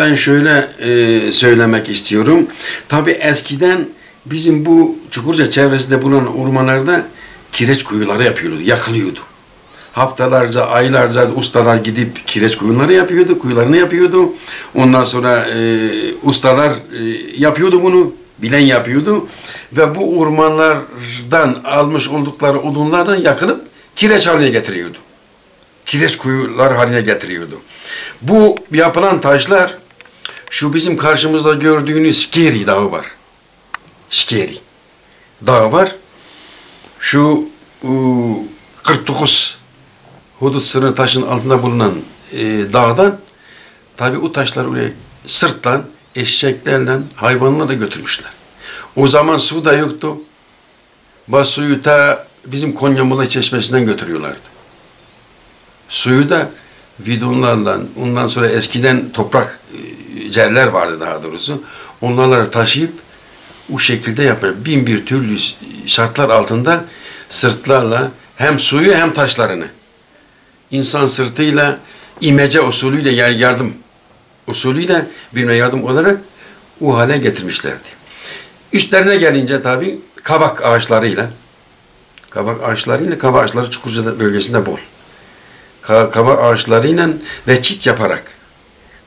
Ben şöyle söylemek istiyorum. Tabii eskiden bizim bu Çukurca çevresinde bulunan ormanlarda kireç kuyuları yapıyordu, yakılıyordu. Haftalarca, aylarca ustalar gidip kireç kuyularını yapıyordu. Ondan sonra ustalar yapıyordu bunu, bilen yapıyordu. Ve bu ormanlardan almış oldukları odunlardan yakılıp kireç haline getiriyordu. Kireç kuyular haline getiriyordu. Bu yapılan taşlar, şu bizim karşımızda gördüğünüz Şkeri Dağı var. Şkeri Dağı var. Şu 49 hudut sınır taşın altında bulunan dağdan, tabi o taşlar oraya sırtlan, eşeklerle, hayvanlarla götürmüşler. O zaman su da yoktu. Suyu ta bizim Konyamula Çeşmesi'nden götürüyorlardı. Suyu da bidonlarla, ondan sonra eskiden toprak cerler vardı daha doğrusu. Onlarla taşıyıp o şekilde yapıyor. Bin bir türlü şartlar altında sırtlarla hem suyu hem taşlarını insan sırtıyla, imece usulüyle, yardım usulüyle birine yardım olarak o hale getirmişlerdi. Üstlerine gelince tabi kavak ağaçları Çukurca bölgesinde bol. Kavak ağaçlarıyla ve çit yaparak,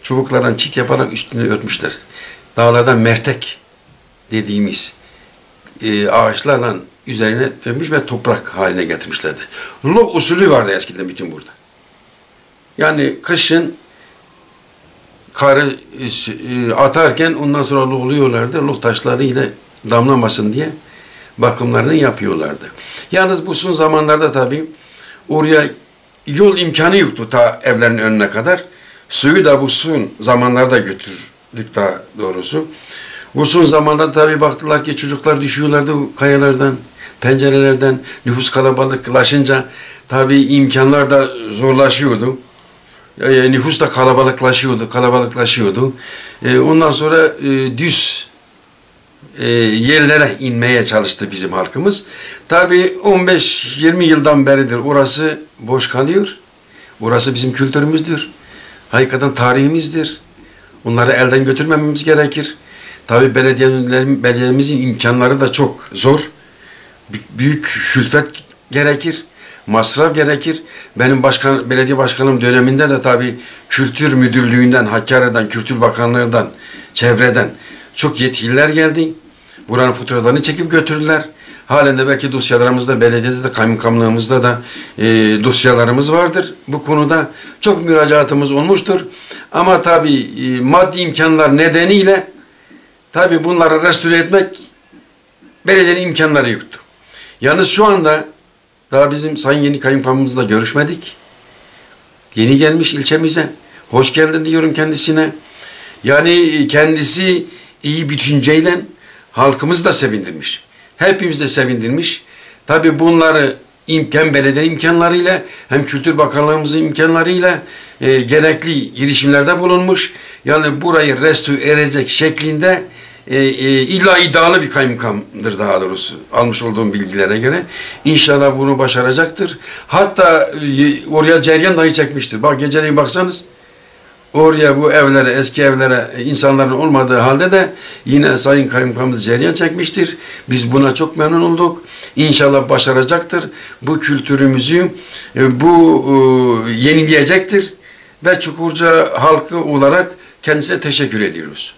çubuklardan çit yaparak üstünü örtmüşler. Dağlardan mertek dediğimiz ağaçlarla üzerine dönmüş ve toprak haline getirmişlerdi. Lok usulü vardı eskiden bütün burada. Yani kışın karı atarken ondan sonra lohluyorlardı. Loh taşları ile damlamasın diye bakımlarını yapıyorlardı. Yalnız bu son zamanlarda tabii oraya yol imkanı yoktu ta evlerin önüne kadar. Suyu da bu son zamanlarda götürdük daha doğrusu. Bu son zamanlarda tabii baktılar ki çocuklar düşüyorlardı kayalardan, pencerelerden, nüfus kalabalıklaşınca tabii imkanlar da zorlaşıyordu. Nüfus da kalabalıklaşıyordu. Ondan sonra düz yerlere inmeye çalıştı bizim halkımız. Tabii 15-20 yıldan beridir orası boş kalıyor. Orası bizim kültürümüzdür. Hakikaten tarihimizdir. Onları elden götürmememiz gerekir. Tabii belediyemizin imkanları da çok zor. Büyük külfet gerekir. Masraf gerekir. Benim belediye başkanım döneminde de tabii Kültür Müdürlüğü'nden, Hakkari'den, Kültür Bakanlığı'ndan, çevreden çok yetkililer geldi. Buranın fotoğraflarını çekip götürdüler. Halen de belki dosyalarımızda, belediyede de, kaymakamlığımızda da dosyalarımız vardır. Bu konuda çok müracaatımız olmuştur. Ama tabii maddi imkanlar nedeniyle tabii bunları restore etmek belediyenin imkanları yoktu. Yalnız şu anda daha bizim Sayın Yeni Kaymakamımızla görüşmedik. Yeni gelmiş ilçemize. Hoş geldin diyorum kendisine. Yani kendisi iyi bir düşünceyle halkımızı da sevindirmiş. Hepimiz de sevindirmiş. Tabii bunları hem belediye imkanlarıyla hem Kültür Bakanlığımızın imkanlarıyla gerekli girişimlerde bulunmuş. Yani burayı restore edecek şeklinde illa iddialı bir kaymakamdır daha doğrusu almış olduğum bilgilere göre. İnşallah bunu başaracaktır. Hatta oraya ceryan dahi çekmiştir. Bak geceleyin baksanız oraya bu evlere, eski evlere insanların olmadığı halde de yine Sayın Kaymakamımız ceryan çekmiştir. Biz buna çok memnun olduk. İnşallah başaracaktır. Bu kültürümüzü yenileyecektir ve Çukurca halkı olarak kendisine teşekkür ediyoruz.